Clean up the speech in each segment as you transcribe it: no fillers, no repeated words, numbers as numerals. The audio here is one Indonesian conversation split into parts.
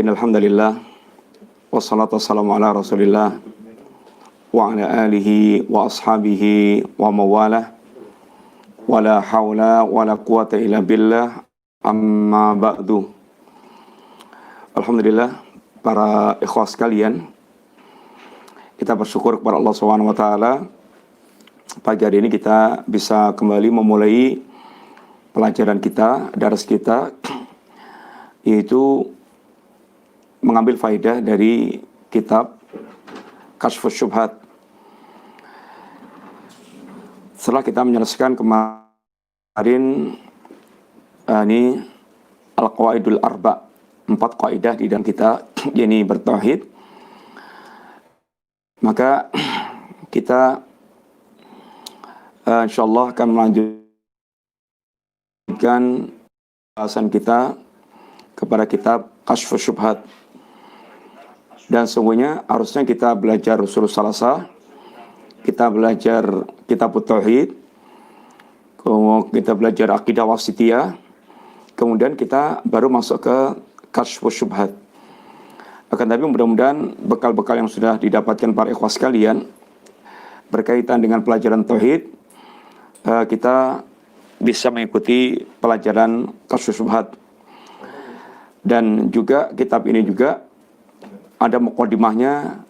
Innal hamdalillah wassalatu wassalamu ala Rasulillah wa ala alihi wa ashabihi wa mawalah wala haula wala quwata illa billah amma ba'du. Alhamdulillah para ikhwas sekalian, kita bersyukur kepada Allah Subhanahu wa taala. Pagi hari ini kita bisa kembali memulai pelajaran kita, daras kita, yaitu mengambil faedah dari kitab Kashfus Syubhat. Setelah kita menyelesaikan kemarin ini Al-Qawaidul Arba', 4 kaidah di dalam kita, yakni bertauhid, maka kita insyaallah akan melanjutkan bahasan kita kepada kitab Kashfus Syubhat. Dan sungguhnya harusnya kita belajar usul salasah, kita belajar kitab tauhid, kita belajar akidah wasitiyah, kemudian kita baru masuk ke Kashfus Syubhat. Akan tapi mudah-mudahan bekal-bekal yang sudah didapatkan para ikhwas sekalian berkaitan dengan pelajaran tauhid, kita bisa mengikuti pelajaran Kashfus Syubhat. Dan juga kitab ini juga ada mukadimahnya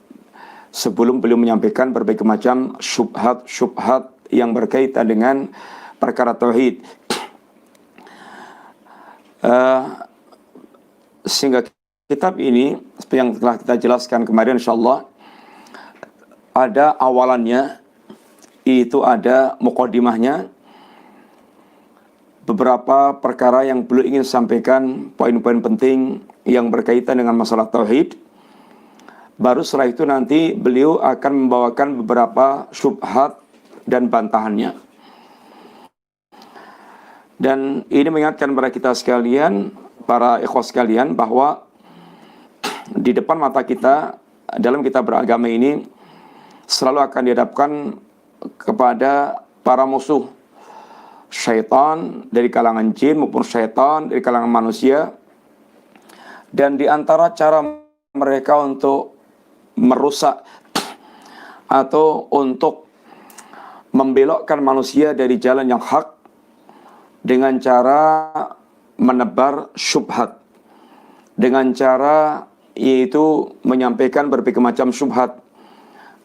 sebelum beliau menyampaikan berbagai macam syubhat yang berkaitan dengan perkara tauhid. Sehingga kitab ini seperti yang telah kita jelaskan kemarin, insyaallah ada awalannya, itu ada mukadimahnya, beberapa perkara yang beliau ingin sampaikan, poin-poin penting yang berkaitan dengan masalah tauhid. Baru setelah itu nanti beliau akan membawakan beberapa syubhat dan bantahannya. Dan ini mengingatkan kepada kita sekalian, para ikhwas sekalian, bahwa di depan mata kita dalam kita beragama ini selalu akan dihadapkan kepada para musuh, syaitan dari kalangan jin maupun syaitan dari kalangan manusia. Dan di antara cara mereka untuk merusak atau untuk membelokkan manusia dari jalan yang hak dengan cara menebar syubhat, dengan cara yaitu menyampaikan berbagai macam syubhat,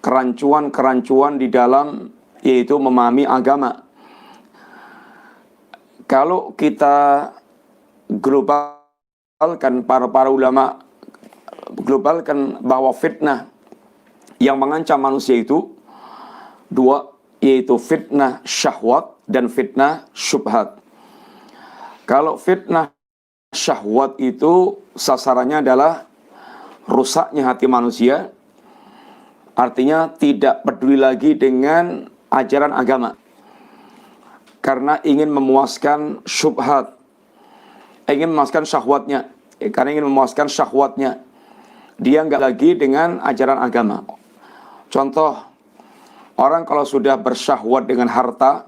kerancuan-kerancuan di dalam yaitu memahami agama. Kalau kita globalkan, para ulama globalkan bahwa fitnah yang mengancam manusia itu dua, yaitu fitnah syahwat dan fitnah syubhat. Kalau fitnah syahwat itu sasarannya adalah rusaknya hati manusia, artinya tidak peduli lagi dengan ajaran agama karena ingin memuaskan syubhat, ingin memuaskan syahwatnya. Karena ingin memuaskan syahwatnya, dia nggak lagi dengan ajaran agama. Contoh, orang kalau sudah bersyahwat dengan harta,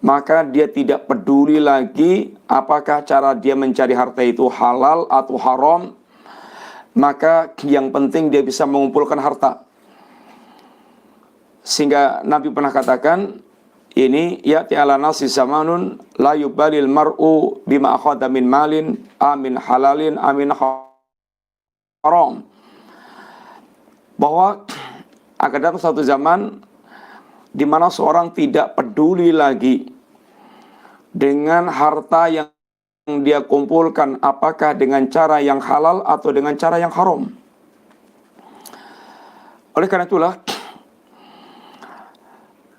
maka dia tidak peduli lagi apakah cara dia mencari harta itu halal atau haram. Maka yang penting dia bisa mengumpulkan harta. Sehingga Nabi pernah katakan, ini ya'ti ala nasi zamanun la yubalil mar'u bima akhadha min malin amin halalin amin haram. Bahwa akan datang suatu zaman di mana seorang tidak peduli lagi dengan harta yang dia kumpulkan, apakah dengan cara yang halal atau dengan cara yang haram. Oleh karena itulah,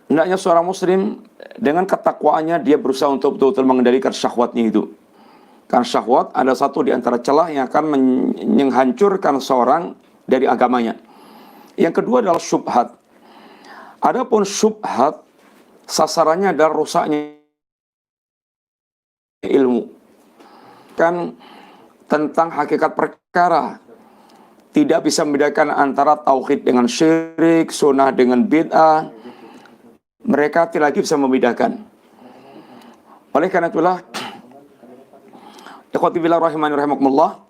hendaknya seorang muslim dengan ketakwaannya dia berusaha untuk betul-betul mengendalikan syahwatnya itu. Karena syahwat ada satu di antara celah yang akan menghancurkan seorang dari agamanya. Yang kedua adalah syubhat. Adapun syubhat sasarannya adalah rusaknya ilmu. Kan tentang hakikat perkara. Tidak bisa membedakan antara tauhid dengan syirik, sunnah dengan bid'ah. Mereka tidak lagi bisa membedakan. Oleh karena itulah, ikhwati billah rahimani rahimakumullah,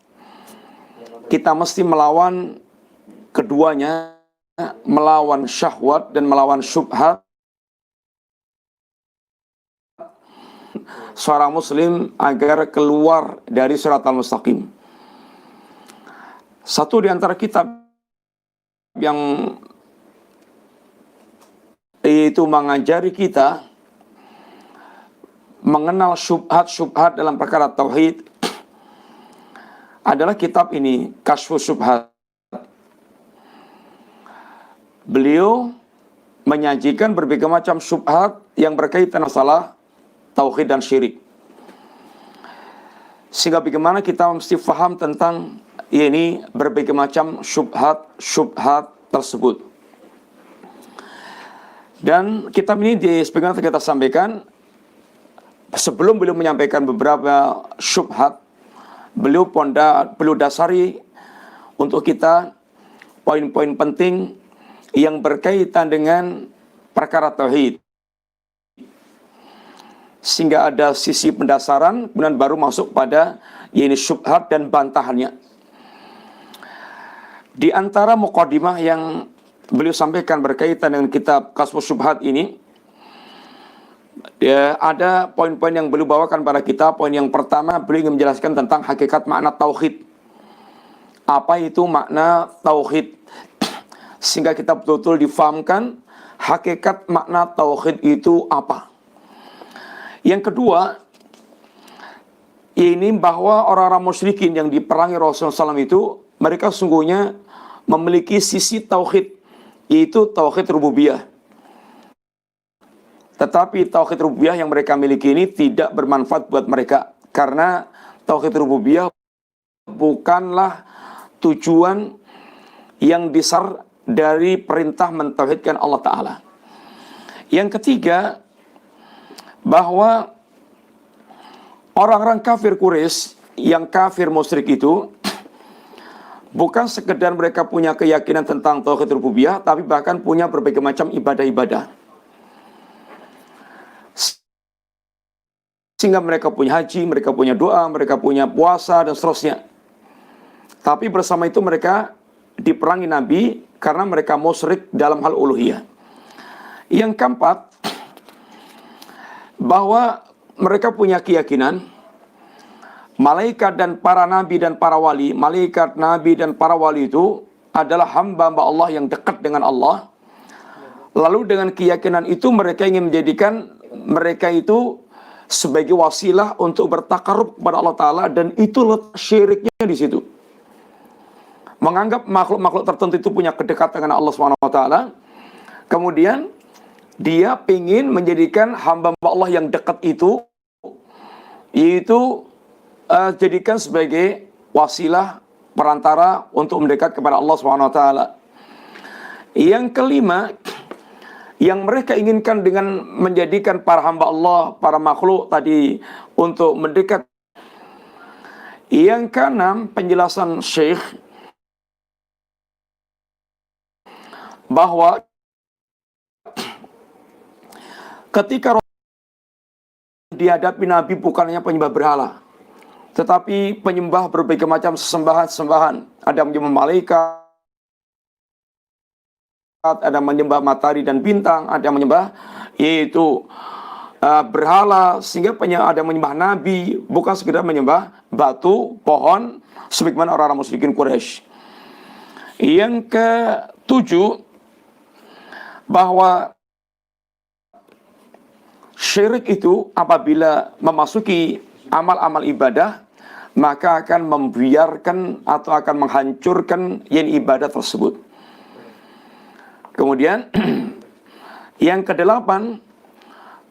kita mesti melawan keduanya, melawan syahwat dan melawan syubhat. Seorang muslim agar keluar dari Shiratal Mustaqim. Satu di antara kitab yang itu mengajari kita mengenal syubhat-syubhat dalam perkara tauhid adalah kitab ini, Kasyfus Syubhat. Beliau menyajikan berbagai macam syubhat yang berkaitan masalah tauhid dan syirik. Sehingga bagaimana kita mesti faham tentang ini berbagai macam syubhat tersebut. Dan kitab ini sebagaimana kita sampaikan, sebelum beliau menyampaikan beberapa syubhat, beliau dasari untuk kita poin-poin penting yang berkaitan dengan perkara tauhid. Sehingga ada sisi pendasaran, kemudian baru masuk pada ini syubhat dan bantahannya. Di antara muqaddimah yang beliau sampaikan berkaitan dengan kitab Kasyfus Syubhat ini, ada poin-poin yang beliau bawakan pada kita. Poin yang pertama, beliau ingin menjelaskan tentang hakikat makna tauhid. Apa itu makna tauhid? Sehingga kita betul-betul difahamkan hakikat makna tauhid itu apa. Yang kedua, ini bahwa orang-orang musyrikin yang diperangi Rasulullah SAW itu, mereka sungguhnya memiliki sisi tauhid, yaitu tauhid rububiyah. Tetapi tauhid rububiyah yang mereka miliki ini tidak bermanfaat buat mereka, karena tauhid rububiyah bukanlah tujuan yang besar dari perintah mentauhidkan Allah Ta'ala. Yang ketiga, bahwa orang-orang kafir Quraisy yang kafir musyrik itu bukan sekedar mereka punya keyakinan tentang tauhid rububiyah, tapi bahkan punya berbagai macam ibadah-ibadah. Sehingga mereka punya haji, mereka punya doa, mereka punya puasa, dan seterusnya. Tapi bersama itu mereka diperangi Nabi karena mereka musyrik dalam hal uluhiyah. Yang keempat, bahwa mereka punya keyakinan malaikat dan para nabi dan para wali, malaikat, nabi dan para wali itu adalah hamba-hamba Allah yang dekat dengan Allah. Lalu dengan keyakinan itu mereka ingin menjadikan mereka itu sebagai wasilah untuk bertakarub kepada Allah Ta'ala, dan itu letak syiriknya di situ. Menganggap makhluk-makhluk tertentu itu punya kedekatan dengan Allah SWT. Kemudian dia ingin menjadikan hamba Allah yang dekat itu, yaitu jadikan sebagai wasilah perantara untuk mendekat kepada Allah SWT. Yang kelima, yang mereka inginkan dengan menjadikan para hamba Allah, para makhluk tadi untuk mendekat. Yang keenam, penjelasan Syekh bahwa ketika dihadapi Nabi bukan hanya penyembah berhala, tetapi penyembah berbagai macam sesembahan-sesembahan. Ada yang menyembah malaikat, ada yang menyembah matahari dan bintang, ada yang menyembah yaitu berhala, sehingga ada yang menyembah Nabi, bukan sekedar menyembah batu, pohon, sebagaimana orang-orang musyrikin Quraisy. Yang ketujuh, bahwa syirik itu apabila memasuki amal-amal ibadah, maka akan membiarkan atau akan menghancurkan yang ibadah tersebut. Kemudian yang kedelapan,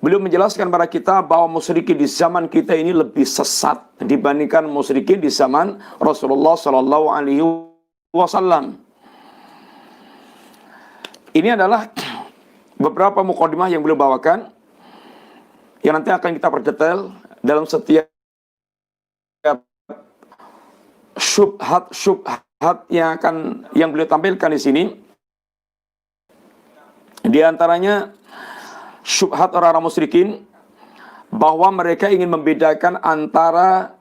beliau menjelaskan kepada kita bahwa musyrikin di zaman kita ini lebih sesat dibandingkan musyrikin di zaman Rasulullah Sallallahu Alaihi Wasallam. Ini adalah beberapa muqaddimah yang beliau bawakan, yang nanti akan kita perdetail dalam setiap syubhat yang beliau tampilkan di sini. Di antaranya syubhat orang-orang musyrikin bahwa mereka ingin membedakan antara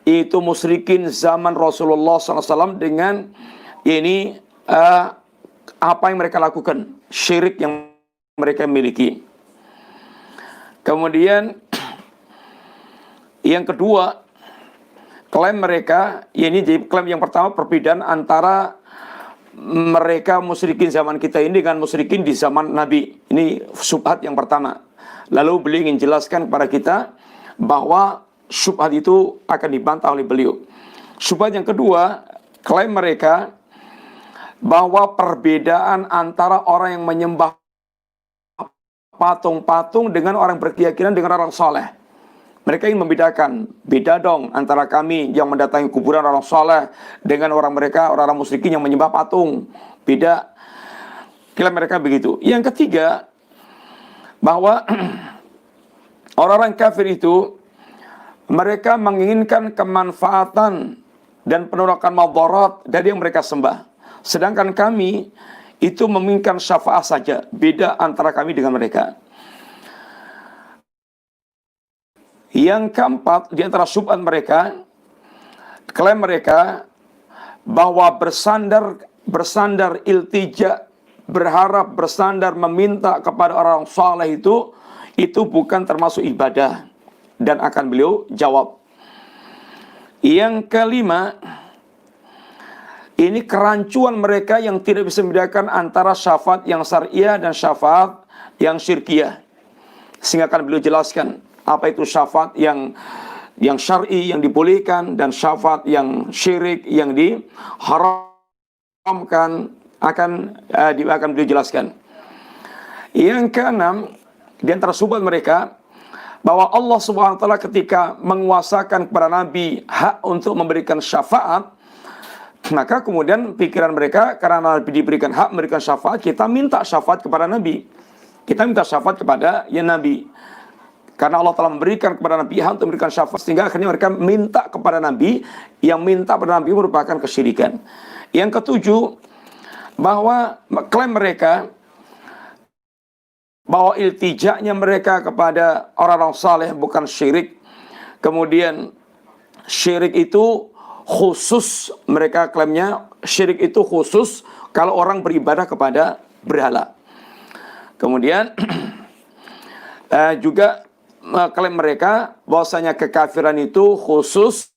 itu musyrikin zaman Rasulullah SAW dengan ini apa yang mereka lakukan, syirik yang mereka miliki. Kemudian yang kedua, klaim mereka, ini jadi klaim yang pertama, perbedaan antara mereka musyrikin zaman kita ini dengan musyrikin di zaman Nabi. Ini syubhat yang pertama. Lalu beliau ingin jelaskan kepada kita bahwa syubhat itu akan dibantah oleh beliau. Syubhat yang kedua, klaim mereka bahwa perbedaan antara orang yang menyembah patung-patung dengan orang berkeyakinan dengan orang soleh. Mereka ingin membedakan, beda dong antara kami yang mendatangi kuburan orang soleh dengan orang mereka, orang-orang musyrikin yang menyembah patung. Beda. Kira mereka begitu. Yang ketiga, bahwa orang-orang kafir itu, mereka menginginkan kemanfaatan dan penolakan madarat dari yang mereka sembah. Sedangkan kami itu menginginkan syafaat saja. Beda antara kami dengan mereka. Yang keempat, di antara syubhat mereka, klaim mereka bahwa bersandar iltija, berharap, bersandar, meminta kepada orang saleh itu bukan termasuk ibadah. Dan akan beliau jawab. Yang kelima, ini kerancuan mereka yang tidak bisa membedakan antara syafaat yang syariah dan syafaat yang syirkiyah. Sehingga akan beliau jelaskan apa itu syafaat yang syar'i yang dibolehkan dan syafaat yang syirik yang diharamkan akan beliau jelaskan. Yang keenam, di antara syubhat mereka bahwa Allah Subhanahu wa taala ketika menguasakan kepada Nabi hak untuk memberikan syafaat, maka kemudian pikiran mereka karena Nabi diberikan hak memberikan syafaat, kita minta syafaat kepada Nabi. Kita minta syafaat kepada Nabi. Karena Allah telah memberikan kepada Nabi hak untuk memberikan syafaat, sehingga akhirnya mereka minta kepada Nabi, yang minta kepada Nabi merupakan kesyirikan. Yang ketujuh, bahwa klaim mereka bahwa iltijaknya mereka kepada orang-orang saleh bukan syirik. Kemudian syirik itu khusus, mereka klaimnya syirik itu khusus kalau orang beribadah kepada berhala. Kemudian juga klaim mereka bahwasanya kekafiran itu khusus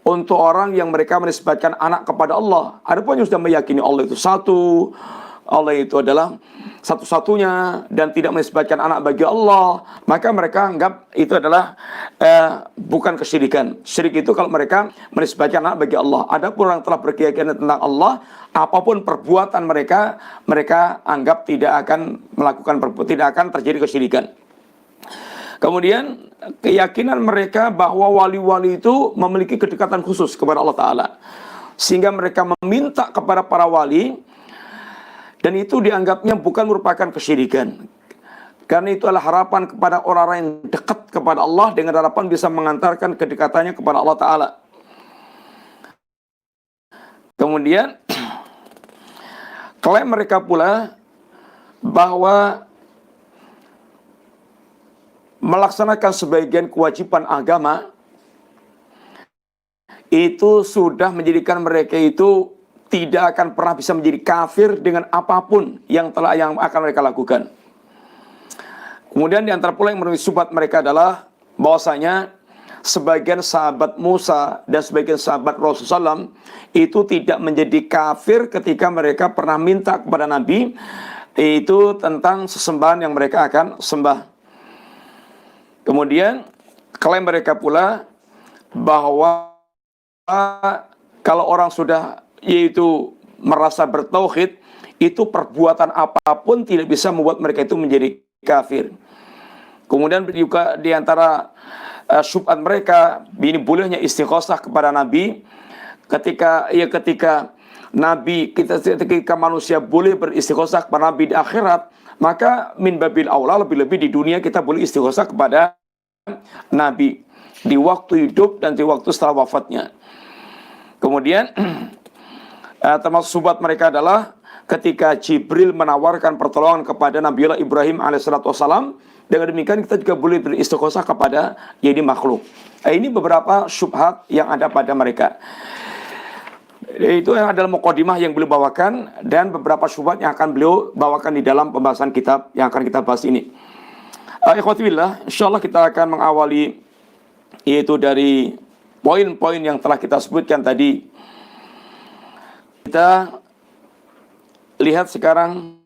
untuk orang yang mereka menisbatkan anak kepada Allah. Adapun yang sudah meyakini Allah itu satu, Allah itu adalah satu-satunya dan tidak menisbatkan anak bagi Allah, maka mereka anggap itu adalah bukan kesyirikan. Syirik itu kalau mereka menisbatkan anak bagi Allah. Adapun orang telah berkeyakinan tentang Allah, apapun perbuatan mereka, mereka anggap tidak akan terjadi kesyirikan. Kemudian keyakinan mereka bahwa wali-wali itu memiliki kedekatan khusus kepada Allah Ta'ala, sehingga mereka meminta kepada para wali, dan itu dianggapnya bukan merupakan kesyirikan. Karena itu adalah harapan kepada orang-orang yang dekat kepada Allah, dengan harapan bisa mengantarkan kedekatannya kepada Allah Ta'ala. Kemudian klaim mereka pula bahwa melaksanakan sebagian kewajiban agama itu sudah menjadikan mereka itu tidak akan pernah bisa menjadi kafir dengan apapun yang akan mereka lakukan. Kemudian di antara pula yang menurut syubhat mereka adalah bahwasanya sebagian sahabat Musa dan sebagian sahabat Rasulullah SAW itu tidak menjadi kafir ketika mereka pernah minta kepada Nabi itu tentang sesembahan yang mereka akan sembah. Kemudian klaim mereka pula bahwa kalau orang sudah yaitu merasa bertauhid, itu perbuatan apapun tidak bisa membuat mereka itu menjadi kafir. Kemudian juga di antara syubhat mereka, ini bolehnya istighosah kepada Nabi ketika Nabi ketika manusia boleh beristighosah kepada Nabi di akhirat, maka min babil aula lebih-lebih di dunia kita boleh istighosah kepada Nabi di waktu hidup dan di waktu setelah wafatnya. Kemudian termasuk syubhat mereka adalah ketika Jibril menawarkan pertolongan kepada Nabiullah Ibrahim alaihissalam. Dengan demikian kita juga boleh beristighosah kepada ini makhluk. Ini beberapa syubhat yang ada pada mereka. Itu adalah mukadimah yang beliau bawakan dan beberapa syubhat yang akan beliau bawakan di dalam pembahasan kitab yang akan kita bahas ini. Ikhwati billah, insyaallah kita akan mengawali yaitu dari poin-poin yang telah kita sebutkan tadi. Kita lihat sekarang,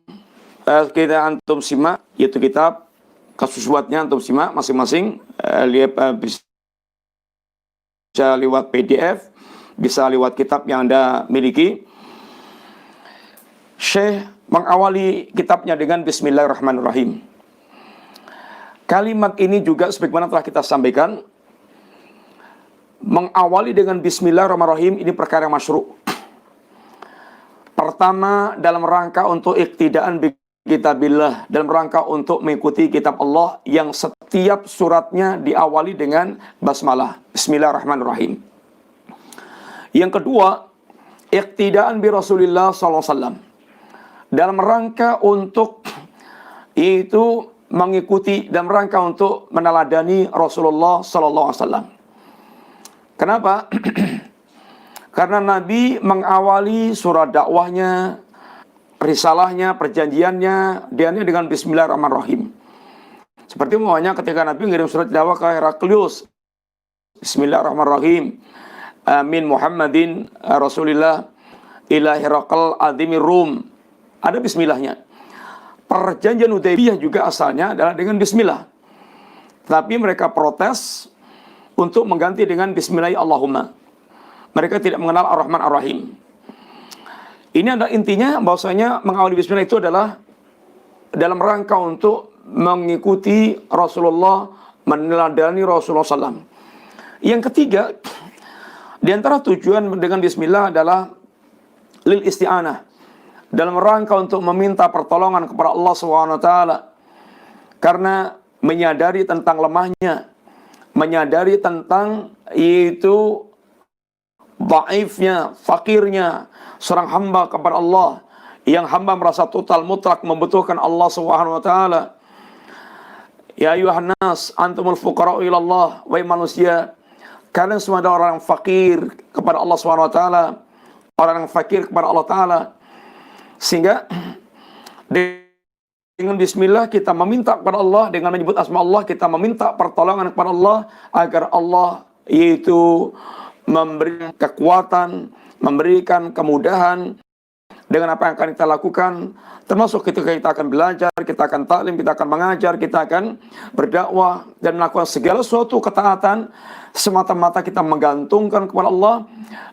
kita antum simak yaitu kitab kasus buatnya, antum simak masing-masing, lihat bisa lewat PDF, bisa lewat kitab yang Anda miliki. Syekh mengawali kitabnya dengan Bismillahirrahmanirrahim. Kalimat ini juga sebagaimana telah kita sampaikan, mengawali dengan Bismillahirrahmanirrahim ini perkara yang masyru'. Pertama, dalam rangka untuk iktidaan kitabillah, dalam rangka untuk mengikuti kitab Allah yang setiap suratnya diawali dengan basmalah, Bismillahirrahmanirrahim. Yang kedua, iktidaan bi Rasulillah SAW, dalam rangka untuk itu mengikuti, dalam rangka untuk meneladani Rasulullah SAW. Kenapa? Karena Nabi mengawali surat dakwahnya, risalahnya, perjanjiannya, dia dengan Bismillahirrahmanirrahim. Seperti umpamanya ketika Nabi mengirim surat dakwah ke Heraklius, Bismillahirrahmanirrahim, Amin Muhammadin Rasulillah ila Herakl Adhimir Rum. Ada bismillahnya. Perjanjian Hudaybiyah juga asalnya adalah dengan bismillah. Tapi mereka protes untuk mengganti dengan Bismillahirrahmanirrahim. Mereka tidak mengenal Ar-Rahman Ar-Rahim. Ini adalah intinya bahwasanya mengawali bismillah itu adalah dalam rangka untuk mengikuti Rasulullah, meneladani Rasulullah SAW. Yang ketiga, di antara tujuan dengan bismillah adalah lil isti'anah, dalam rangka untuk meminta pertolongan kepada Allah SWT. Karena menyadari tentang lemahnya, menyadari tentang itu dhaifnya, fakirnya seorang hamba kepada Allah, yang hamba merasa total mutlak membutuhkan Allah Subhanahu wa taala. Ya ayuhan nas antumul fuqara'u ila Allah, wahai manusia, kalian semua adalah orang yang fakir kepada Allah Subhanahu wa taala, orang yang fakir kepada Allah taala. Sehingga dengan bismillah kita meminta kepada Allah, dengan menyebut asma Allah kita meminta pertolongan kepada Allah agar Allah yaitu memberikan kekuatan, memberikan kemudahan dengan apa yang akan kita lakukan, termasuk ketika kita akan belajar, kita akan taklim, kita akan mengajar, kita akan berdakwah dan melakukan segala sesuatu ketaatan semata-mata kita menggantungkan kepada Allah,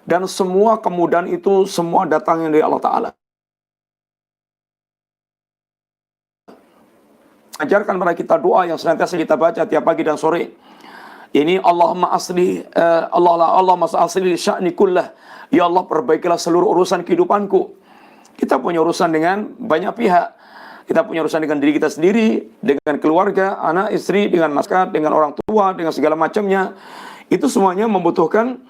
dan semua kemudahan itu semua datangnya dari Allah Ta'ala. Ajarkan pada kita doa yang senantiasa kita baca tiap pagi dan sore. Ini Allahumma asli, Allahumma asli sya'ni kullah. Ya Allah, perbaikilah seluruh urusan kehidupanku. Kita punya urusan dengan banyak pihak. Kita punya urusan dengan diri kita sendiri, dengan keluarga, anak, istri, dengan masyarakat, dengan orang tua, dengan segala macamnya. Itu semuanya membutuhkan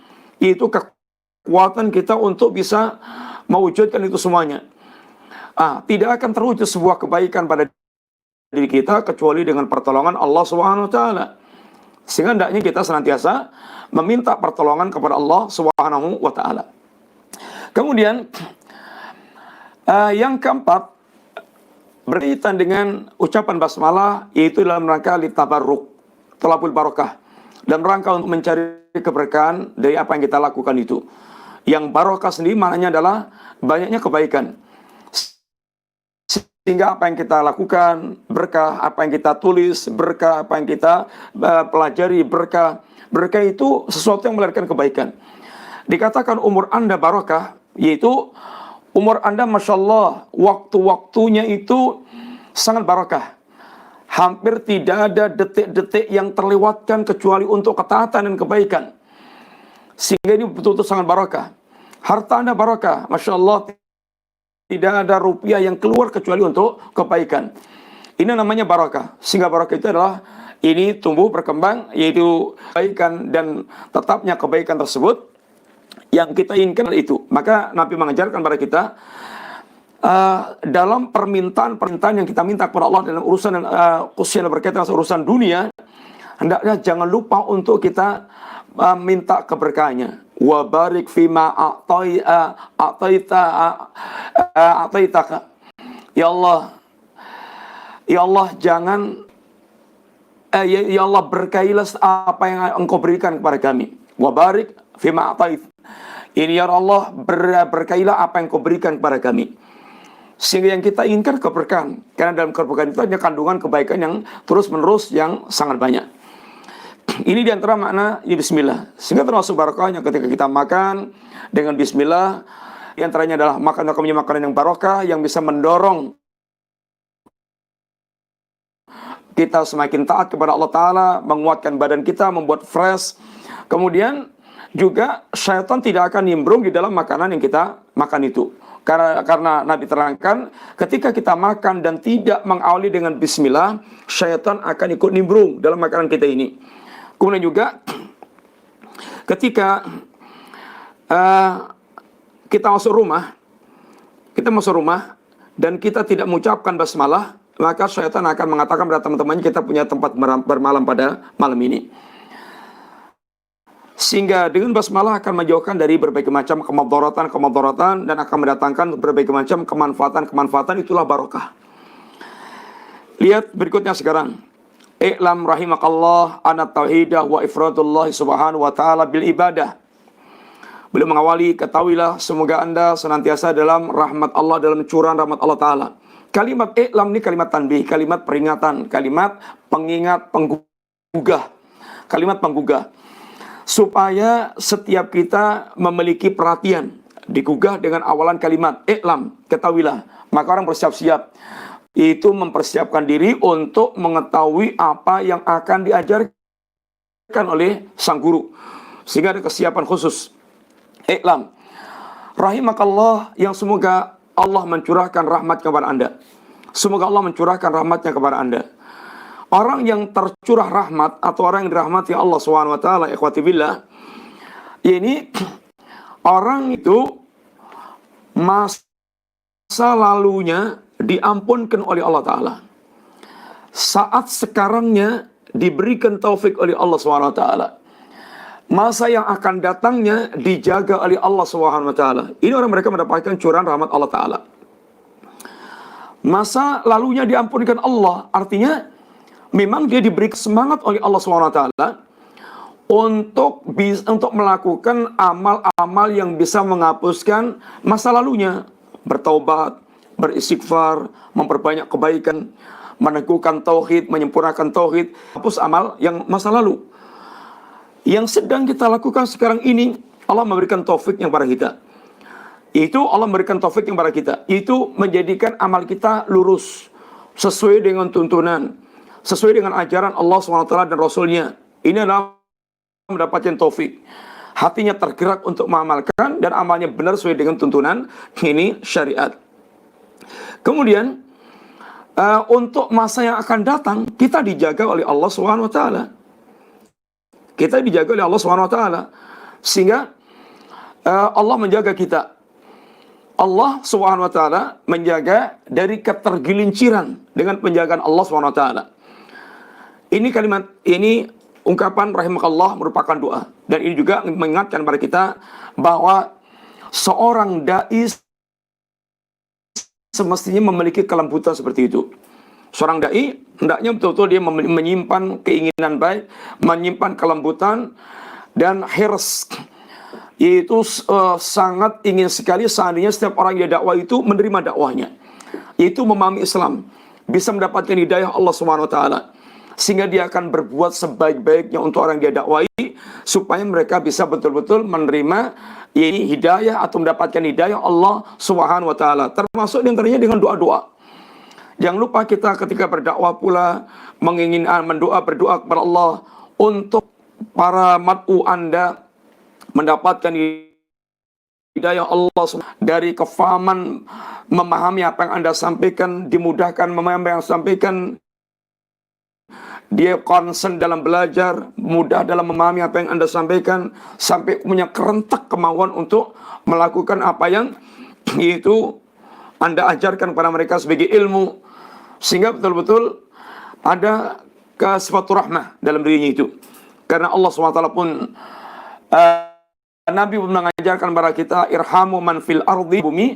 itu kekuatan kita untuk bisa mewujudkan itu semuanya. Tidak akan terwujud sebuah kebaikan pada diri kita kecuali dengan pertolongan Allah Subhanahu wa taala. Sehingga hendaknya kita senantiasa meminta pertolongan kepada Allah Subhanahu wa taala. Kemudian yang keempat berkaitan dengan ucapan basmalah, yaitu dalam rangka litabarruk, thalabul barakah, dalam rangka untuk mencari keberkahan dari apa yang kita lakukan itu. Yang barakah sendiri maknanya adalah banyaknya kebaikan. Sehingga apa yang kita lakukan berkah, apa yang kita tulis berkah, apa yang kita pelajari berkah. Berkah itu sesuatu yang melahirkan kebaikan. Dikatakan umur Anda barakah, yaitu umur Anda Masya Allah, waktu-waktunya itu sangat barakah. Hampir tidak ada detik-detik yang terlewatkan kecuali untuk ketaatan dan kebaikan. Sehingga ini betul-betul sangat barakah. Harta Anda barakah, Masya Allah, tidak ada rupiah yang keluar kecuali untuk kebaikan. Ini namanya barakah. Sehingga barakah itu adalah ini tumbuh berkembang, yaitu kebaikan dan tetapnya kebaikan tersebut yang kita inginkan itu. Maka Nabi mengajarkan kepada kita dalam permintaan yang kita minta kepada Allah dalam urusan khususnya berkaitan dengan urusan dunia, hendaknya jangan lupa untuk kita minta keberkahannya. Wa barik fima a'taitaka. Ya Allah jangan ya Allah berkailah apa yang Engkau berikan kepada kami. Wa barik fima a'tait. Ini ya Allah berkailah apa yang Engkau berikan kepada kami. Sehingga yang kita inginkan keberkahan. Karena dalam keberkahan itu ada kandungan kebaikan yang terus-menerus yang sangat banyak. Ini diantara makna ya bismillah. Sehingga termasuk barokahnya ketika kita makan dengan bismillah. Di antaranya adalah makanan yang barokah yang bisa mendorong kita semakin taat kepada Allah Ta'ala, menguatkan badan kita, membuat fresh. Kemudian juga syaitan tidak akan nimbrung di dalam makanan yang kita makan itu. Karena Nabi terangkan, ketika kita makan dan tidak mengawali dengan bismillah, syaitan akan ikut nimbrung dalam makanan kita ini. Kemudian juga, ketika kita masuk rumah dan kita tidak mengucapkan basmalah, maka syaitan akan mengatakan kepada teman-temannya, kita punya tempat bermalam pada malam ini. Sehingga dengan basmalah akan menjauhkan dari berbagai macam kemudaratan dan akan mendatangkan berbagai macam kemanfaatan, itulah barokah. Lihat berikutnya sekarang. I'lam rahimakallah anna tauhidah wa ifradullah subhanahu wa ta'ala bil ibadah. Beliau mengawali, ketahuilah semoga Anda senantiasa dalam rahmat Allah, dalam curahan rahmat Allah Ta'ala. Kalimat i'lam ini kalimat tanbih, kalimat peringatan, kalimat pengingat, penggugah. Kalimat penggugah. Supaya setiap kita memiliki perhatian, digugah dengan awalan kalimat i'lam, ketahuilah. Maka orang bersiap-siap, itu mempersiapkan diri untuk mengetahui apa yang akan diajarkan oleh sang guru, sehingga ada kesiapan khusus. I'lam rahimakallah, yang semoga Allah mencurahkan rahmat kepada Anda. Semoga Allah mencurahkan rahmatnya kepada Anda. Orang yang tercurah rahmat atau orang yang dirahmati Allah SWT, ikhwati billah, ini orang itu masa lalunya diampunkan oleh Allah Ta'ala. Saat sekarangnya diberikan taufik oleh Allah SWT. Masa yang akan datangnya dijaga oleh Allah SWT. Ini orang mereka mendapatkan curahan rahmat Allah Ta'ala. Masa lalunya diampunkan Allah, artinya memang dia diberi semangat oleh Allah SWT untuk melakukan amal-amal yang bisa menghapuskan masa lalunya. Bertaubat, beristighfar, memperbanyak kebaikan, meneguhkan tauhid, menyempurnakan tauhid, hapus amal yang masa lalu. Yang sedang kita lakukan sekarang ini, Allah memberikan taufik yang pada kita. Allah memberikan taufik yang pada kita. Itu menjadikan amal kita lurus, sesuai dengan tuntunan, sesuai dengan ajaran Allah SWT dan Rasulnya. Ini adalah mendapatkan taufik. Hatinya tergerak untuk mengamalkan dan amalnya benar sesuai dengan tuntunan ini syariat. Kemudian untuk masa yang akan datang, kita dijaga oleh Allah SWT. Kita dijaga oleh Allah SWT. Sehingga Allah menjaga kita. Allah SWT menjaga dari ketergelinciran dengan penjagaan Allah SWT. Ini kalimat, ini ungkapan rahimakallah merupakan doa. Dan ini juga mengingatkan kepada kita bahwa seorang dai semestinya memiliki kelembutan seperti itu. Seorang dai hendaknya betul-betul dia menyimpan keinginan baik, menyimpan kelembutan dan hirs. Yaitu sangat ingin sekali seandainya setiap orang yang dakwah itu menerima dakwahnya. Yaitu memahami Islam, bisa mendapatkan hidayah Allah SWT. Sehingga dia akan berbuat sebaik-baiknya untuk orang yang dia dakwai, supaya mereka bisa betul-betul menerima ini hidayah atau mendapatkan hidayah Allah Subhanahu wa taala. Termasuk diantaranya dengan doa-doa. Jangan lupa kita ketika berdakwah pula berdoa kepada Allah untuk para mad'u Anda mendapatkan hidayah Allah dari kefahaman, memahami apa yang Anda sampaikan, dimudahkan memahami apa yang sampaikan. Dia concern dalam belajar, mudah dalam memahami apa yang Anda sampaikan, sampai punya kerentak kemauan untuk melakukan apa yang itu Anda ajarkan kepada mereka sebagai ilmu, sehingga betul-betul ada sifat rahmah dalam dirinya itu. Karena Allah SWT pun Nabi pun mengajarkan kepada kita, irhamu man fil ardi, bumi,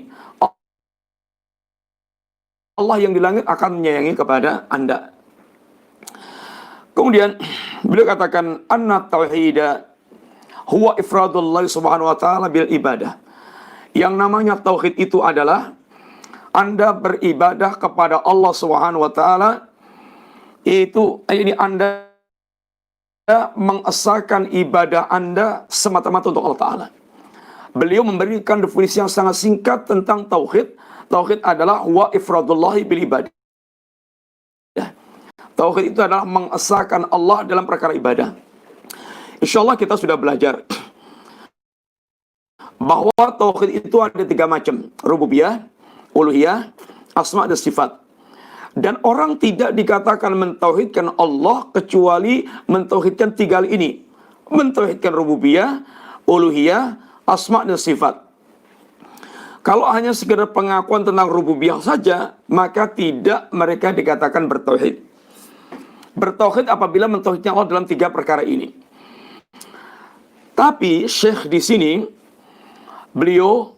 Allah yang di langit akan menyayangi kepada Anda. Kemudian beliau katakan, anna tauhida huwa ifradullah subhanahu wa ta'ala bil ibadah. Yang namanya tauhid itu adalah Anda beribadah kepada Allah subhanahu wa ta'ala, itu ini Anda mengesahkan ibadah Anda semata-mata untuk Allah Ta'ala. Beliau memberikan definisi yang sangat singkat tentang tauhid. Tauhid adalah wa ifradullahi bil ibadah. Tauhid itu adalah mengesahkan Allah dalam perkara ibadah. Insyaallah kita sudah belajar bahwa tauhid itu ada 3 macam: rububiyah, uluhiyah, asma dan sifat. Dan orang tidak dikatakan mentauhidkan Allah kecuali mentauhidkan 3 hal ini. Mentauhidkan rububiyah, uluhiyah, asma dan sifat. Kalau hanya sekedar pengakuan tentang rububiyah saja, maka tidak mereka dikatakan bertauhid. Bertauhid apabila mentauhidkan Allah dalam 3 perkara ini. Tapi Syekh di sini beliau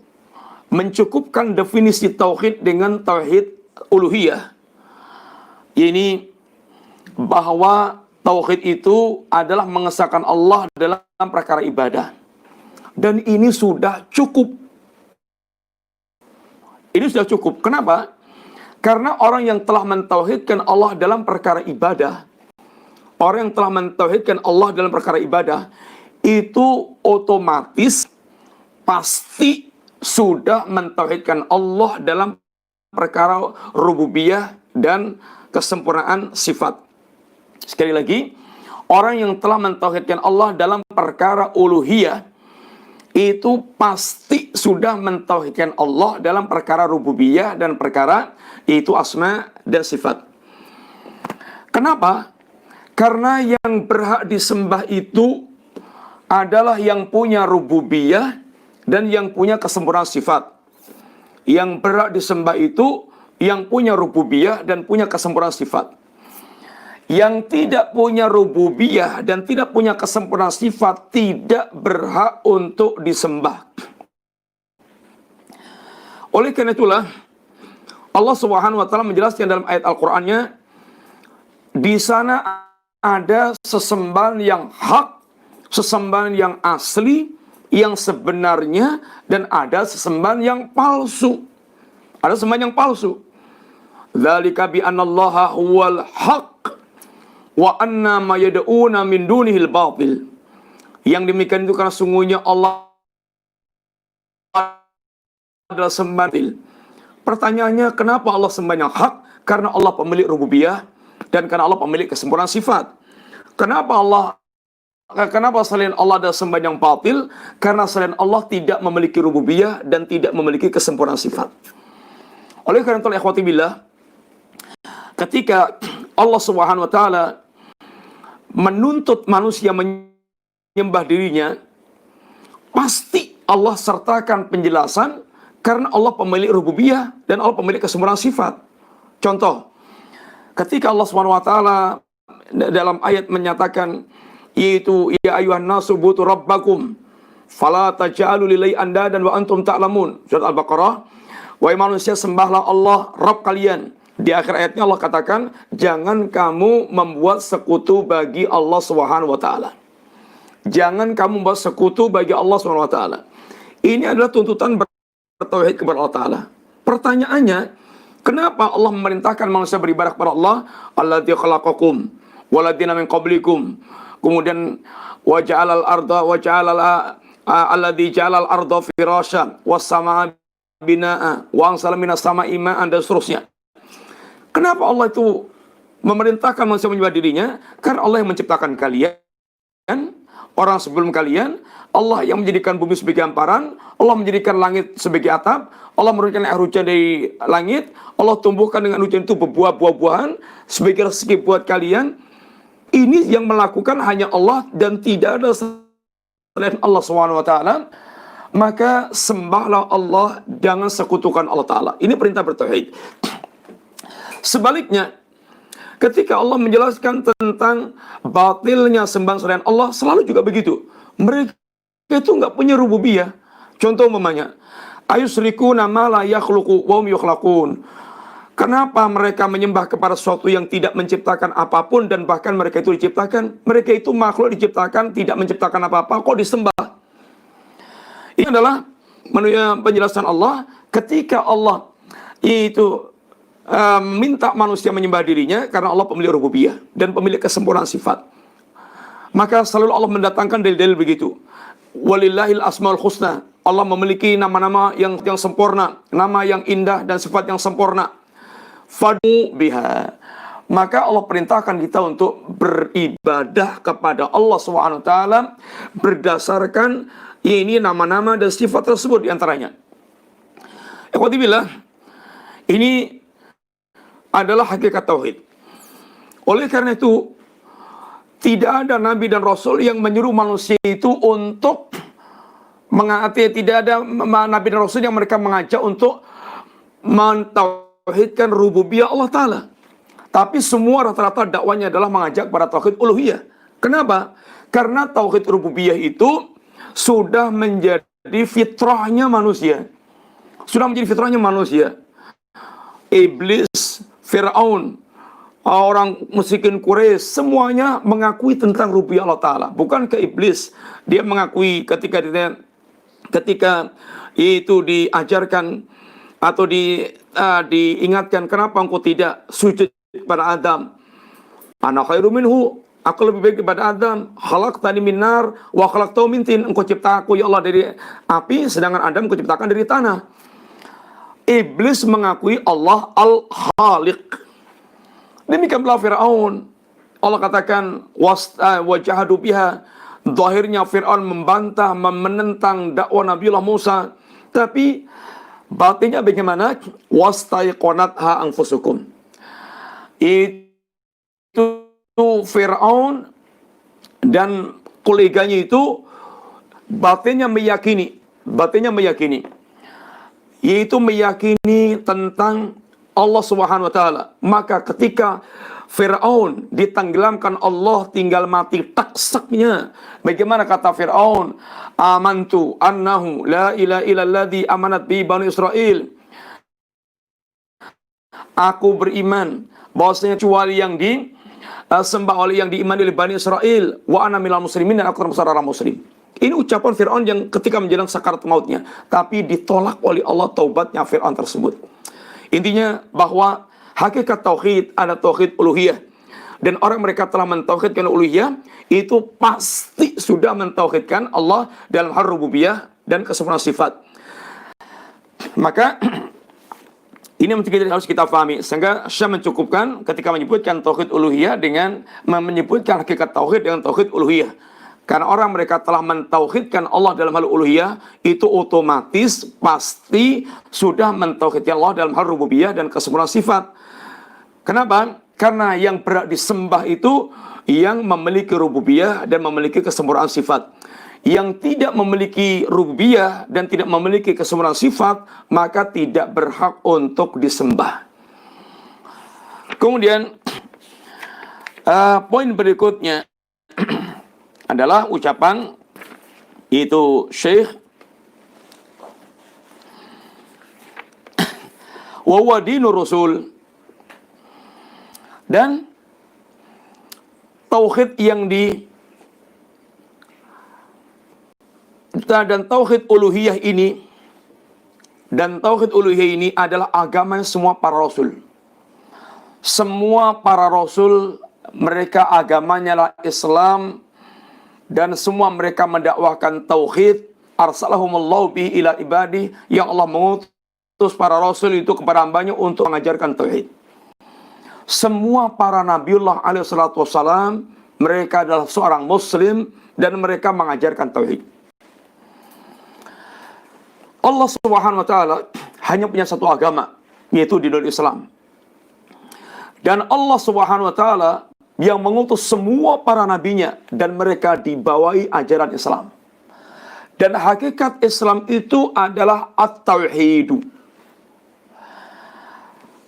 mencukupkan definisi tauhid dengan tauhid uluhiyah. Ini bahwa tauhid itu adalah mengesahkan Allah dalam perkara ibadah. Dan ini sudah cukup. Ini sudah cukup. Kenapa? Karena orang yang telah mentauhidkan Allah dalam perkara ibadah, orang yang telah mentauhidkan Allah dalam perkara ibadah, itu otomatis pasti sudah mentauhidkan Allah dalam perkara rububiyah dan kesempurnaan sifat. Sekali lagi, orang yang telah mentauhidkan Allah dalam perkara uluhiyah, itu pasti sudah mentauhidkan Allah dalam perkara rububiyah dan perkara itu asma dan sifat. Kenapa? Karena yang berhak disembah itu adalah yang punya rububiyah dan yang punya kesempurnaan sifat. Yang berhak disembah itu yang punya rububiyah dan punya kesempurnaan sifat. Yang tidak punya rububiyah dan tidak punya kesempurnaan sifat tidak berhak untuk disembah. Oleh karena itulah Allah Subhanahu wa taala menjelaskan dalam ayat Al-Qur'annya, di sana ada sesembahan yang hak, sesembahan yang asli, yang sebenarnya, dan ada sesembahan yang palsu. Ada sembahan yang palsu. Dzalika bi annallaha huwal haq wa anna ma yad'una min dunihil batil. Yang demikian itu karena sungguhnya Allah adalah sembahan. Pertanyaannya, kenapa Allah sembahan yang hak? Karena Allah pemilik rububiyah dan karena Allah pemilik kesempurnaan sifat. Kenapa selain Allah ada sembahan yang batil? Karena selain Allah tidak memiliki rububiyah dan tidak memiliki kesempurnaan sifat. Oleh karena itu, ikhwati billah, ketika Allah Subhanahu wa taala menuntut manusia menyembah dirinya, pasti Allah sertakan penjelasan karena Allah pemilik rububiyah dan Allah pemilik kesempurnaan sifat. Contoh, ketika Allah Subhanahu wa taala dalam ayat menyatakan, yaitu ya ayuhan nasu butu rabbakum fala taj'alu lillahi andadan wa antum ta'lamun. Surat Al-Baqarah, wahai manusia sembahlah Allah Rabb kalian. Di akhir ayatnya Allah katakan, jangan kamu membuat sekutu bagi Allah Subhanahu wa taala. Jangan kamu membuat sekutu bagi Allah Subhanahu wa taala. Ini adalah tuntutan bertauhid kepada Allah Ta'ala. Pertanyaannya, kenapa Allah memerintahkan manusia beribadah kepada Allah? Alladzi khalaqakum waladina min qablikum. Kemudian wa ja'alal arda wa ja'alal alladzi ja'alal arda firasyan was samaa binaa wa anzala minas samaa'i ma'an dan seterusnya. Kenapa Allah itu memerintahkan manusia menyembah dirinya? Karena Allah yang menciptakan kalian, orang sebelum kalian, Allah yang menjadikan bumi sebagai hamparan, Allah menjadikan langit sebagai atap, Allah menurunkan air hujan dari langit, Allah tumbuhkan dengan hujan itu buah-buahan sebagai rezeki buat kalian. Ini yang melakukan hanya Allah dan tidak ada selain Allah SWT. maka sembahlah Allah, jangan sekutukan Allah Ta'ala. Ini perintah bertauhid. Sebaliknya, ketika Allah menjelaskan tentang batilnya sembahan selain Allah, selalu juga begitu. Mereka itu nggak punya rububiyah. Contoh umpamanya, ayusrikuna ma la yakhluqu wa hum yukhlaqun. Kenapa mereka menyembah kepada sesuatu yang tidak menciptakan apapun dan bahkan mereka itu diciptakan? Mereka itu makhluk diciptakan, tidak menciptakan apa-apa, kok disembah? Ini adalah penjelasan Allah ketika Allah itu minta manusia menyembah dirinya karena Allah pemilik rububiyah dan pemilik kesempurnaan sifat. Maka selalu Allah mendatangkan dalil-dalil begitu. Walillahil asmaul husna. Allah memiliki nama-nama yang sempurna, nama yang indah dan sifat yang sempurna. Fadu biha. Maka Allah perintahkan kita untuk beribadah kepada Allah SWT berdasarkan ini nama-nama dan sifat tersebut diantaranya. Ikhwati billah, ini adalah hakikat tauhid. Oleh karena itu, tidak ada nabi dan rasul yang menyuruh manusia itu untuk tidak ada nabi dan rasul yang mereka mengajak untuk mentauhidkan rububiyah Allah Ta'ala. Tapi semua rata-rata dakwanya adalah mengajak pada tauhid uluhiyah. Kenapa? Karena tauhid rububiyah itu sudah menjadi fitrahnya manusia. Sudah menjadi fitrahnya manusia. Iblis, Fir'aun, orang musyrikin Quraisy, semuanya mengakui tentang rububiyah Allah Ta'ala. Bukan ke iblis. Dia mengakui ketika itu diajarkan atau diingatkan, kenapa engkau tidak sujud kepada Adam? Ana khairu minhu, aku lebih baik daripada Adam. Khalaqtani min nar wa khalaqtahu min tin. Engkau cipta aku ya Allah dari api, sedangkan Adam engkau ciptakan dari tanah. Iblis mengakui Allah al-Khaliq. Demikian pula Fir'aun. Allah katakan wajahadu biha. Zahirnya Fir'aun membantah, menentang dakwah Nabiullah Musa. Tapi batinnya bagaimana? Wastaiqonatha anfusukum. Itu Fir'aun dan koleganya itu batinnya meyakini, yaitu meyakini tentang Allah Subhanahu wa taala. Maka ketika Fir'aun ditenggelamkan Allah, tinggal mati taksaknya. Bagaimana kata Fir'aun? Amantu annahu la ilaha illalladzi amanat bi bani Israil. Aku beriman bahwasanya kecuali yang disembah oleh yang diimani oleh Bani Israel, wa ana minal muslimin, dan aku termasuk orang muslim. Ini ucapan Fir'aun yang ketika menjelang sakarat mautnya, tapi ditolak oleh Allah taubatnya Fir'aun tersebut. Intinya bahwa hakikat tauhid ada tauhid uluhiyah, dan orang mereka telah mentauhidkan uluhiyah itu pasti sudah mentauhidkan Allah dalam hal rububiyah dan kesempurnaan sifat. Maka ini yang harus kita pahami, sehingga Syekh mencukupkan ketika menyebutkan tauhid uluhiyah dengan menyebutkan hakikat tauhid dengan tauhid uluhiyah. Karena orang mereka telah mentauhidkan Allah dalam hal uluhiyah, itu otomatis pasti sudah mentauhidkan Allah dalam hal rububiyah dan kesempurnaan sifat. Kenapa? Karena yang berhak disembah itu yang memiliki rububiyah dan memiliki kesempurnaan sifat. Yang tidak memiliki rububiyah dan tidak memiliki kesempurnaan sifat, maka tidak berhak untuk disembah. Kemudian poin berikutnya adalah ucapan itu Syekh wa huwa dinur rasul, dan tauhid yang dan tauhid uluhiyah ini adalah agama semua para rasul. Semua para rasul mereka agamanya adalah Islam, dan semua mereka mendakwahkan tauhid. Arsalahumullahu bihi ila ibadi, yang Allah mengutus para rasul itu kepada hambanya untuk mengajarkan tauhid. Semua para nabiullah alaihi salatu wassalam mereka adalah seorang muslim dan mereka mengajarkan tauhid. Allah Subhanahu wa taala hanya punya satu agama, yaitu dinul Islam. Dan Allah Subhanahu wa taala yang mengutus semua para nabinya dan mereka dibawahi ajaran Islam. Dan hakikat Islam itu adalah at-tauhid.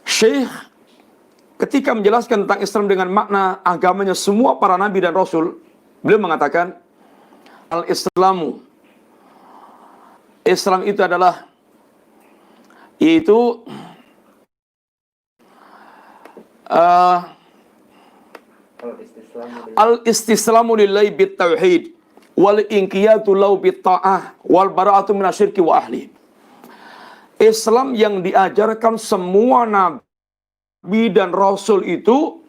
Syekh ketika menjelaskan tentang Islam dengan makna agamanya semua para nabi dan rasul, beliau mengatakan al-Islamu, Islam itu adalah al-istislamu lillahi bit-tauhid wal inqiyatu lahu bit-ta'ah wal bara'atu minasyirki wa ahli. Islam yang diajarkan semua nabi dan rasul itu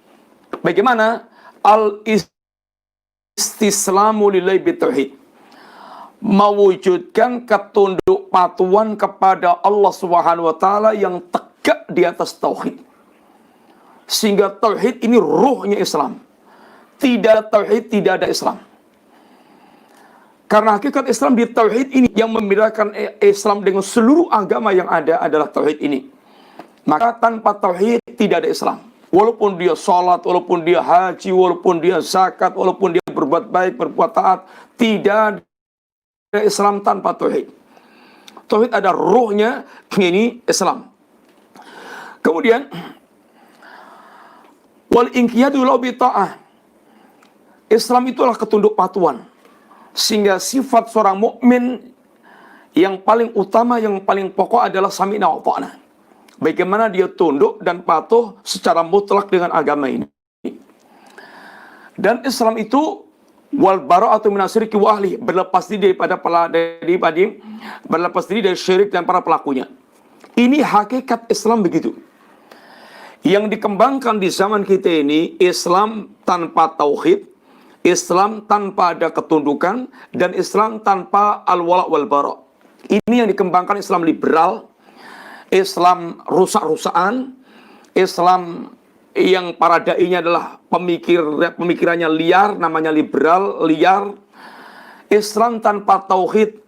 bagaimana? Al-istislamu lillahi bit-tauhid, mewujudkan ketunduk patuhan kepada Allah Subhanahu wa taala yang tegak di atas tauhid. Sehingga tauhid ini ruhnya Islam. Tidak ada tauhid, tidak ada Islam. Karena hakikat Islam di tauhid ini yang membedakan Islam dengan seluruh agama yang ada adalah tauhid ini. Maka tanpa tauhid tidak ada Islam. Walaupun dia sholat, walaupun dia haji, walaupun dia zakat, walaupun dia berbuat baik, berbuat taat, tidak ada Islam tanpa tauhid. Tauhid ada ruhnya, ini Islam. Kemudian wal inqiyadu lahu bi ta'ah. Islam itulah ketunduk patuhan. Sehingga sifat seorang mukmin yang paling utama, yang paling pokok adalah sami'na wa ta'na. Bagaimana dia tunduk dan patuh secara mutlak dengan agama ini. Dan Islam itu wal bara'atu minasyirki wa ahli, berlepas diri berlepas diri dari syirik dan para pelakunya. Ini hakikat Islam begitu. Yang dikembangkan di zaman kita ini Islam tanpa tauhid, Islam tanpa ada ketundukan, dan Islam tanpa al-wala' wal bara'. Ini yang dikembangkan Islam liberal, Islam rusak-rusakan, Islam yang para da'inya adalah pemikirannya liar, namanya liberal, liar. Islam tanpa tauhid,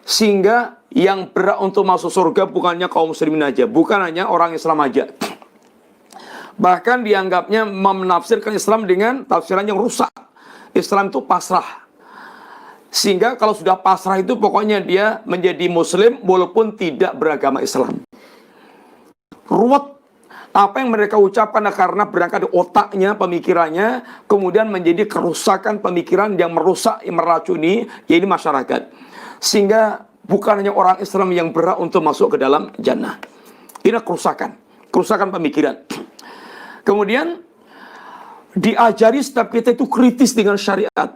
sehingga yang berhak untuk masuk surga bukannya kaum muslimin aja, bukan hanya orang Islam aja. Bahkan dianggapnya menafsirkan Islam dengan tafsiran yang rusak. Islam itu pasrah. Sehingga kalau sudah pasrah itu pokoknya dia menjadi muslim walaupun tidak beragama Islam. Ruwet. Apa yang mereka ucapkan karena berangkat dari otaknya, pemikirannya, kemudian menjadi kerusakan pemikiran yang merusak, yang meracuni, yaitu masyarakat. Sehingga bukan hanya orang Islam yang berhak untuk masuk ke dalam jannah. Ini kerusakan pemikiran. Kemudian diajari setiap kita itu kritis dengan syariat,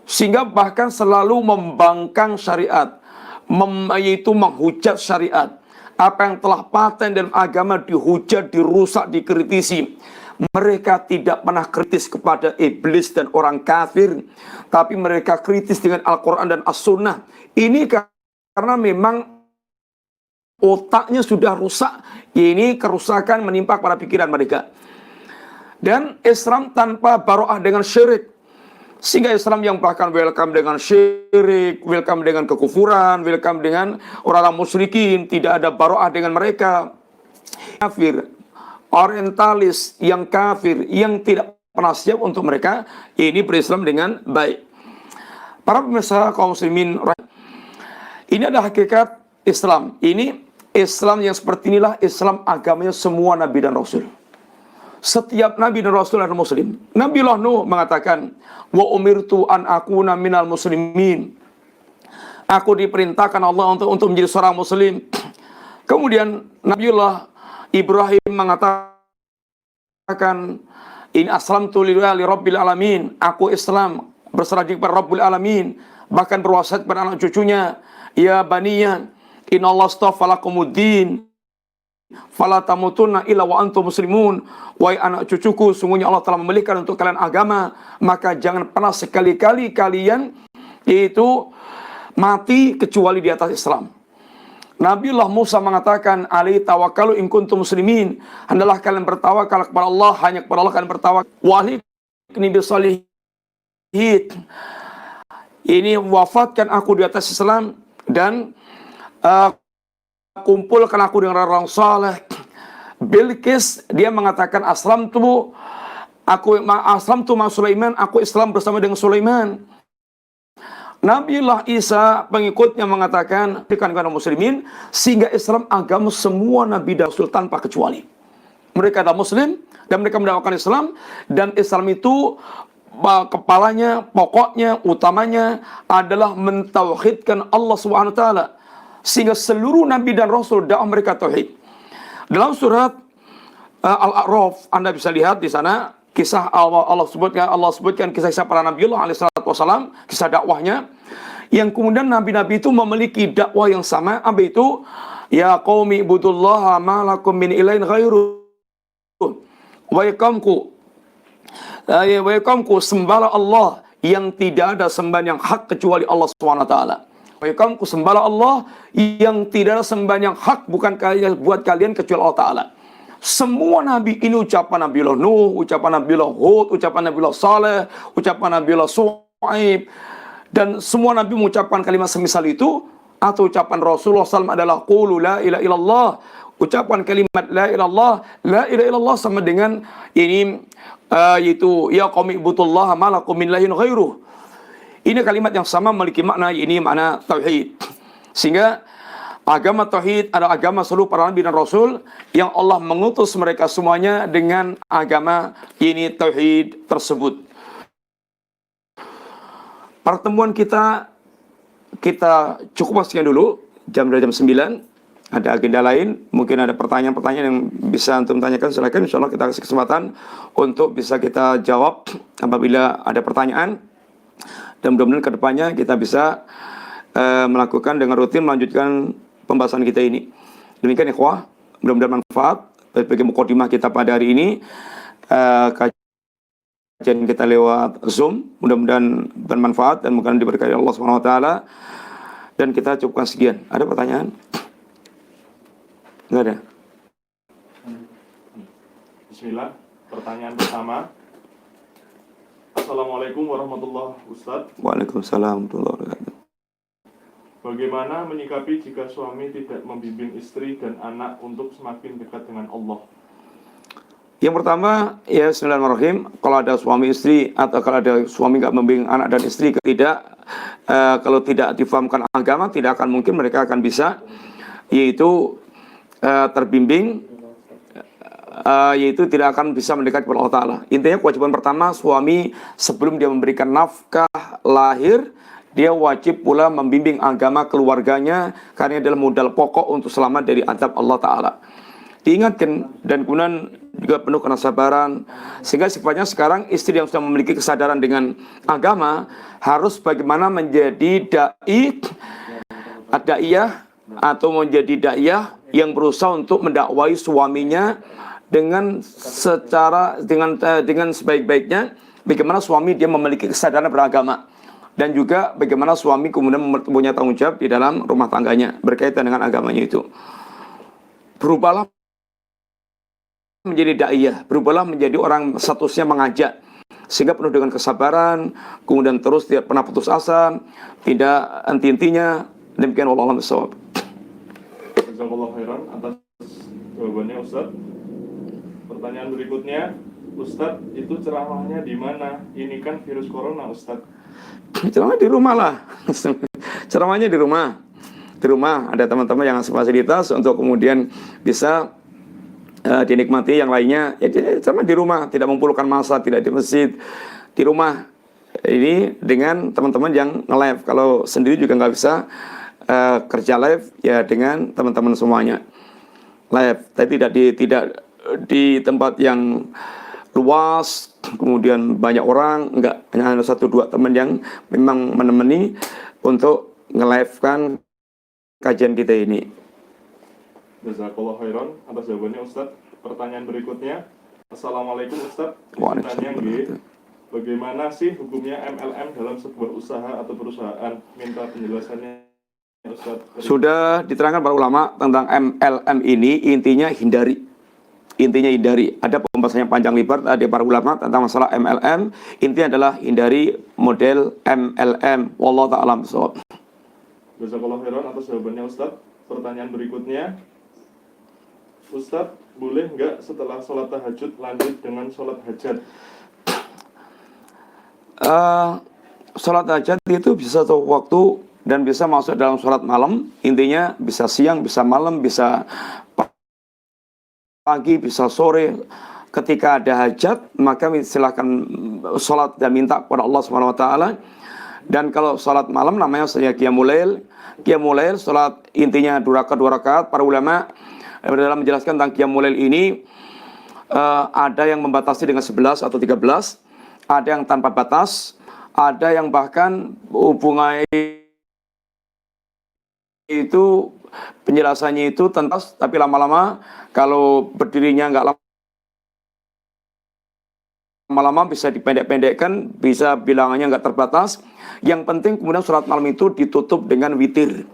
sehingga bahkan selalu membangkang syariat, yaitu menghujat syariat. Apa yang telah paten dalam agama dihujat, dirusak, dikritisi. Mereka tidak pernah kritis kepada iblis dan orang kafir, tapi mereka kritis dengan Al-Quran dan As-Sunnah. Ini karena memang otaknya sudah rusak. Ini kerusakan menimpa pada pikiran mereka. Dan Islam tanpa baro'ah dengan syirik. Sehingga Islam yang bahkan welcome dengan syirik, welcome dengan kekufuran, welcome dengan orang-orang musyrikin, tidak ada baro'ah dengan mereka. Kafir, orientalis yang kafir, yang tidak pernah siap untuk mereka, ini berislam dengan baik. Para pemirsa kaum muslimin, ini adalah hakikat Islam. Ini Islam yang seperti inilah Islam agamanya semua nabi dan rasul. Setiap nabi dan rasul adalah muslim. Nabiullah Nuh mengatakan, wa umirtu an akuna minal muslimin. Aku diperintahkan Allah untuk menjadi seorang muslim. Kemudian Nabiullah Ibrahim mengatakan, in aslamtu lillahi rabbil alamin. Aku Islam berserah diri kepada Rabbul Alamin. Bahkan berwasiat kepada anak cucunya, ya baniya, innallaha astafa lakumuddin fala tamutunna illa wa antum muslimun. Wahai anak cucuku, sungguhnya Allah telah memilihkan untuk kalian agama, maka jangan pernah sekali-kali kalian yaitu mati kecuali di atas Islam. Nabiullah Musa mengatakan, alaihi tawakkalu in kuntum muslimin. Hendaklah kalian bertawakal kepada Allah, hanya kepada Allah kalian bertawakal. Wahlikni bisalihin. Ini wafatkan aku di atas Islam dan kumpulkan aku dengan orang saleh. Bilqis dia mengatakan aslamtu ma Sulaiman, aku Islam bersama dengan Sulaiman. Nabiullah Isa pengikutnya mengatakan kepada muslimin, sehingga Islam agama semua nabi dan rasul tanpa kecuali. Mereka adalah muslim dan mereka mendakwakan Islam, dan Islam itu kepalanya, pokoknya, utamanya adalah mentauhidkan Allah Subhanahu wa taala. Sehingga seluruh nabi dan rasul dakwah mereka tauhid. Dalam surat Al-A'raf Anda bisa lihat di sana kisah Allah sebutkan kisah para Nabiullah alaihi salatu wasallam, kisah dakwahnya, yang kemudian nabi-nabi itu memiliki dakwah yang sama, apa itu? Ya qaumi ibudullaha ma lakum min ilahin ghairu. Wa sembahlah Allah yang tidak ada sembahan yang hak kecuali Allah Subhanahu wa taala. Wa sembahlah Allah yang tidak ada sembahan yang hak buat kalian kecuali Allah taala. Semua nabi ini ucapan Nabiullah Nuh, ucapan Nabiullah Hud, ucapan Nabiullah Saleh, ucapan Nabiullah Shu'aib, dan semua nabi mengucapkan kalimat semisal itu. Atau ucapan Rasulullah SAW adalah qulu la ilaha illallah. Ucapan kalimat la ilaha illallah sama dengan ini yaitu ya qaumi ibudullah ma lakum min ilahin ghairuh. Ini kalimat yang sama memiliki makna, ini makna tauhid. Sehingga agama tauhid adalah agama seluruh para nabi dan rasul yang Allah mengutus mereka semuanya dengan agama ini tauhid tersebut. Pertemuan kita cukup sekian dulu, jam 9. Ada agenda lain, mungkin ada pertanyaan-pertanyaan yang bisa antum tanyakan, silakan. Insyaallah kita kasih kesempatan untuk bisa kita jawab apabila ada pertanyaan. Dan mudah-mudahan kedepannya kita bisa melakukan dengan rutin melanjutkan pembahasan kita ini. Demikian ikhwah, mudah-mudahan manfaat bagi mukadimah kita pada hari ini. Kajian kita lewat Zoom, mudah-mudahan bermanfaat dan mudah-mudahan diberkahi Allah Subhanahu wa taala. Dan kita cukupkan sekian. Ada pertanyaan? Enggak ada. Bismillah, pertanyaan pertama. Assalamualaikum warahmatullahi wabarakatuh. Waalaikumsalam warahmatullahi wabarakatuh. Bagaimana menyikapi jika suami tidak membimbing istri dan anak untuk semakin dekat dengan Allah? Yang pertama, ya bismillahirrahmanirrahim, kalau ada suami istri atau kalau ada suami nggak membimbing anak dan istri, kalau tidak difahamkan agama, tidak akan mungkin mereka akan bisa yaitu terbimbing, yaitu tidak akan bisa mendekat kepada Allah Ta'ala. Intinya kewajiban pertama, suami sebelum dia memberikan nafkah lahir, dia wajib pula membimbing agama keluarganya, karena adalah modal pokok untuk selamat dari azab Allah Ta'ala. Diingatkan dan kemudian juga penuh kesabaran, sehingga sifatnya sekarang istri yang sudah memiliki kesadaran dengan agama harus bagaimana menjadi daiyah atau menjadi daiyah yang berusaha untuk mendakwai suaminya dengan sebaik-baiknya. Bagaimana suami dia memiliki kesadaran beragama, dan juga bagaimana suami kemudian mempunyai tanggung jawab di dalam rumah tangganya berkaitan dengan agamanya itu. Berubahlah menjadi daiyah, berubahlah menjadi orang statusnya mengajak, sehingga penuh dengan kesabaran, kemudian terus tidak pernah putus asa, tidak henti-hentinya. Demikian wallahu a'lam bishawab. Jazakallahu khairan atas jawabannya Ustaz. Pertanyaan berikutnya, Ustaz, itu ceramahnya di mana? Ini kan virus corona, Ustaz. Ceramahnya di rumah lah. Ceramahnya di rumah. Di rumah ada teman-teman yang fasilitas untuk kemudian bisa dinikmati, yang lainnya ya sama di rumah, tidak mengumpulkan massa, tidak di masjid, di rumah ini dengan teman-teman yang nge-live. Kalau sendiri juga nggak bisa kerja live ya dengan teman-teman semuanya live, tapi tidak di tempat yang luas kemudian banyak orang, enggak, hanya 1-2 teman yang memang menemani untuk nge-live-kan kajian kita ini. Jazakallahu khairan atas jawabannya Ustaz. Pertanyaan berikutnya, Assalamualaikum Ustaz. Waalaikumsalam. Bagaimana sih hukumnya MLM dalam sebuah usaha atau perusahaan? Minta penjelasannya Ustaz. Sudah diterangkan para ulama tentang MLM ini, intinya hindari. Ada pembahasannya panjang lebar dari para ulama tentang masalah MLM. Intinya adalah hindari model MLM. Wallahu ta'ala bishawab. Jazakallahu khairan atas jawabannya Ustaz. Pertanyaan berikutnya, Ustaz, boleh nggak setelah sholat tahajud lanjut dengan sholat hajat? sholat hajat itu bisa satu waktu dan bisa masuk dalam sholat malam. Intinya bisa siang, bisa malam, bisa pagi, bisa sore. Ketika ada hajat, maka silakan sholat dan minta kepada Allah Subhanahu Wa Taala. Dan kalau sholat malam namanya saya qiyamul lail. Qiyamul lail, sholat intinya 2 rakaat. Para ulama dalam menjelaskan tentang qiyamul lail ini, ada yang membatasi dengan 11 atau 13, ada yang tanpa batas, ada yang bahkan hubungannya itu penjelasannya itu tuntas, tapi lama-lama kalau berdirinya nggak lama-lama bisa dipendek-pendekkan, bisa bilangannya nggak terbatas. Yang penting kemudian sholat malam itu ditutup dengan witir.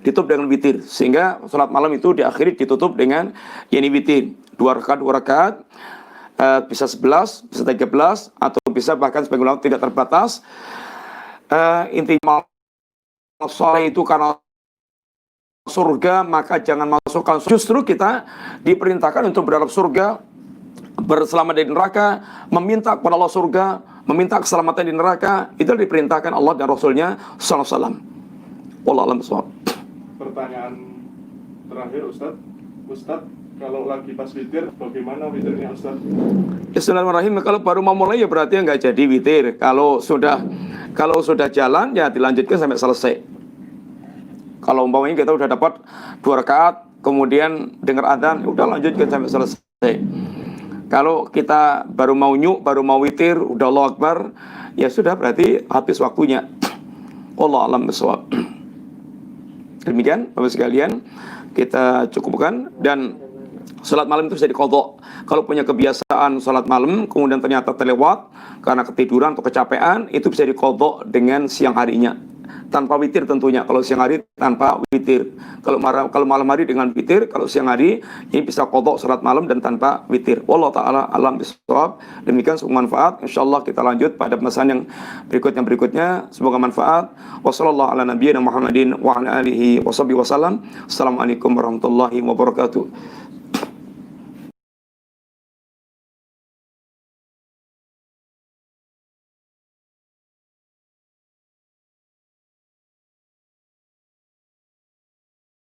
Ditutup dengan witir. Sehingga sholat malam itu diakhiri ditutup dengan witir. 2 rakaat, bisa 11, bisa 13, atau bisa bahkan sebagai ulama tidak terbatas. Intinya sholat itu karena surga, maka jangan masukkan. Justru kita diperintahkan untuk berharap surga, berselamat dari neraka, meminta kepada Allah surga, meminta keselamatan di neraka. Itu diperintahkan Allah dan Rasulnya sallallahu alaihi wasallam. Wallahu a'lam bishawab. Pertanyaan terakhir Ustadz, kalau lagi pas witir, bagaimana witirnya Ustadz? Bismillahirrahmanirrahim. Kalau baru mau mulai ya berarti nggak jadi witir. Kalau sudah jalan ya dilanjutkan sampai selesai. Kalau umpamanya kita udah dapat 2 rakaat, kemudian dengar adzan, udah lanjutkan sampai selesai. Kalau kita baru mau witir, udah Allahu Akbar, ya sudah berarti habis waktunya. Wallahu a'lam bishawab. Demikian Bapak sekalian, kita cukupkan. Dan sholat malam itu bisa diqadha. Kalau punya kebiasaan sholat malam kemudian ternyata terlewat karena ketiduran atau kecapean, itu bisa diqadha dengan siang harinya tanpa witir tentunya. Kalau siang hari tanpa witir, kalau malam hari dengan witir, kalau siang hari ini bisa qadha sholat malam dan tanpa witir. Wallahu taala alam bishawab. Demikian semoga manfaat. Insyaallah kita lanjut pada pembahasan yang berikutnya. Semoga manfaat. Wassallallahu ala nabiyyina Muhammadin wa ala alihi washabihi wasallam. Assalamualaikum warahmatullahi wabarakatuh.